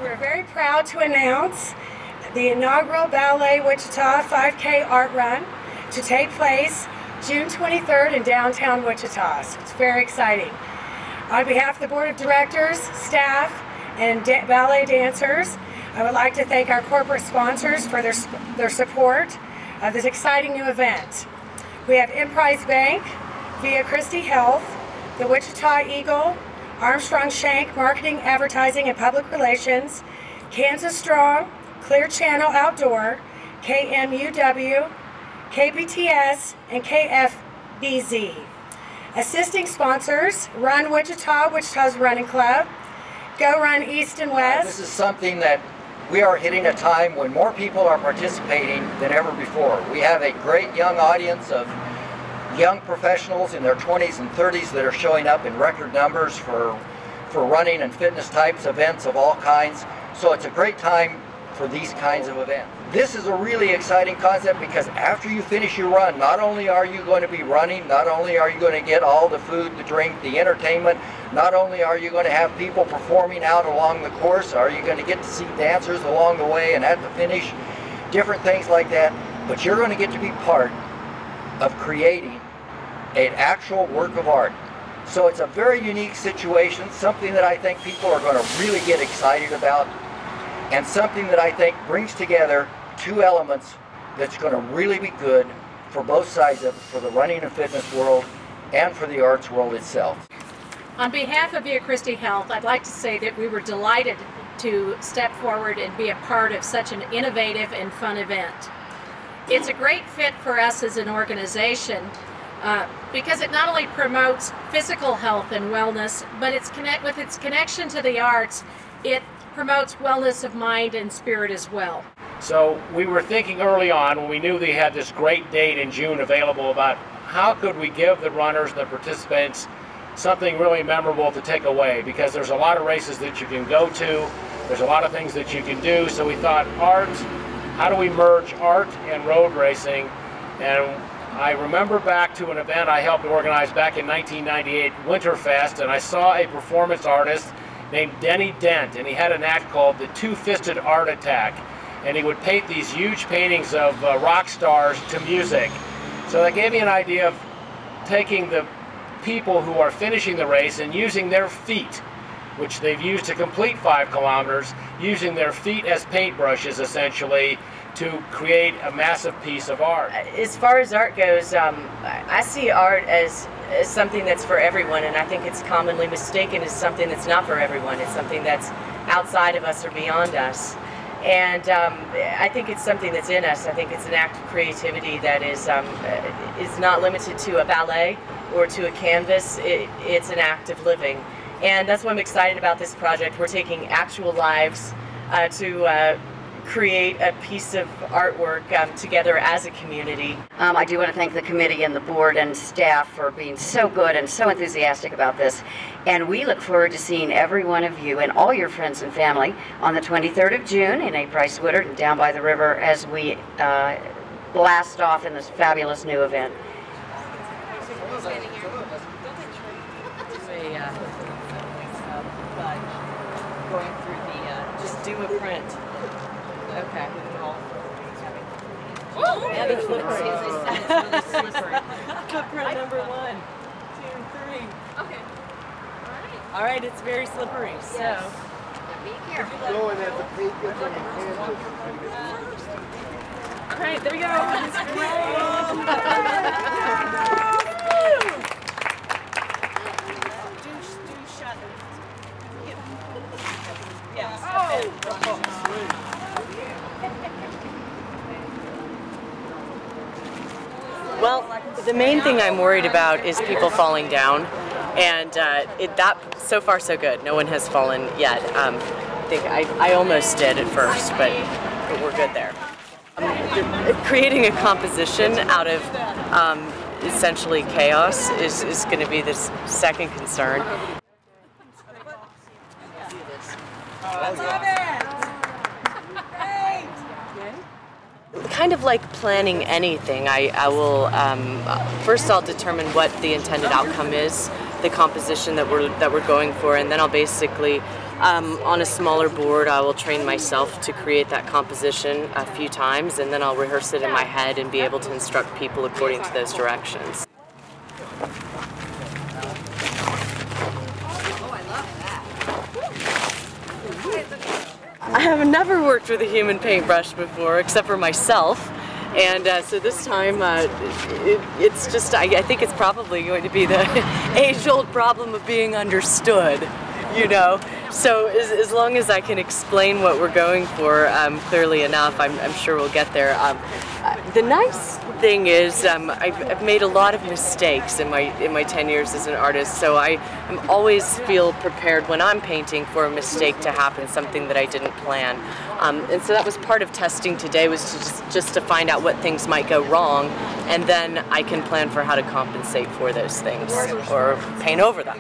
We're very proud to announce the inaugural Ballet Wichita 5K Art Run to take place June 23rd in downtown Wichita. So it's very exciting. On behalf of the Board of Directors, staff, and ballet dancers, I would like to thank our corporate sponsors for their support of this exciting new event. We have Emprise Bank, Via Christi Health, the Wichita Eagle, Armstrong Shank Marketing, Advertising, and Public Relations, Kansas Strong, Clear Channel Outdoor, KMUW, KBTS, and KFBZ. Assisting sponsors, Run Wichita, Wichita's Running Club, Go Run East and West. This is something that we are hitting a time when more people are participating than ever before. We have a great young audience of young professionals in their 20s and 30s that are showing up in record numbers for running and fitness types events of all kinds. So it's a great time for these kinds of events. This is a really exciting concept because after you finish your run, not only are you going to be running, not only are you going to get all the food, the drink, the entertainment, not only are you going to have people performing out along the course, are you going to get to see dancers along the way and at the finish, different things like that, but you're going to get to be part of creating an actual work of art. So it's a very unique situation, something that I think people are going to really get excited about, and something that I think brings together two elements that's going to really be good for both sides of it, for the running and fitness world and for the arts world itself. On behalf of Via Christi Health, I'd like to say that we were delighted to step forward and be a part of such an innovative and fun event. It's a great fit for us as an organization because it not only promotes physical health and wellness, but with its connection to the arts, it promotes wellness of mind and spirit as well. So we were thinking early on, when we knew they had this great date in June available, about how could we give the runners and the participants something really memorable to take away, because there's a lot of races that you can go to, there's a lot of things that you can do. So we thought, art, how do we merge art and road racing? And I remember back to an event I helped organize back in 1998, Winterfest, and I saw a performance artist named Denny Dent, and he had an act called the Two-Fisted Art Attack, and he would paint these huge paintings of rock stars to music. So that gave me an idea of taking the people who are finishing the race and using their feet, which they've used to complete 5 kilometers, using their feet as paintbrushes essentially to create a massive piece of art. As far as art goes, I see art as something that's for everyone, and I think it's commonly mistaken as something that's not for everyone. It's something that's outside of us or beyond us. And I think it's something that's in us. I think it's an act of creativity that is not limited to a ballet or to a canvas. It's an act of living. And that's why I'm excited about this project. We're taking actual lives to create a piece of artwork together as a community. I do want to thank the committee and the board and staff for being so good and so enthusiastic about this. And we look forward to seeing every one of you and all your friends and family on the 23rd of June in A. Price Woodard and down by the river as we blast off in this fabulous new event. Going through the, just do a print. Okay. Yeah, that's slippery. Footprint number 1, 2, 3. Okay. All right, it's very slippery. So. Yes. Be careful. All right, there we go. That's Well, the main thing I'm worried about is people falling down, and that so far so good. No one has fallen yet. I think I almost did at first, but we're good there. Creating a composition out of essentially chaos is going to be this second concern. Kind of like planning anything, I will first I'll determine what the intended outcome is, the composition that we're going for, and then I'll basically On a smaller board, I will train myself to create that composition a few times, and then I'll rehearse it in my head and be able to instruct people according to those directions. I have never worked with a human paintbrush before, except for myself. And so this time, it's just, I think it's probably going to be the age-old problem of being understood, you know. So as long as I can explain what we're going for clearly enough, I'm sure we'll get there. The nice thing is I've made a lot of mistakes in my 10 years as an artist, so I'm always feel prepared when I'm painting for a mistake to happen, something that I didn't plan. And so that was part of testing today, was to just to find out what things might go wrong, and then I can plan for how to compensate for those things or paint over them.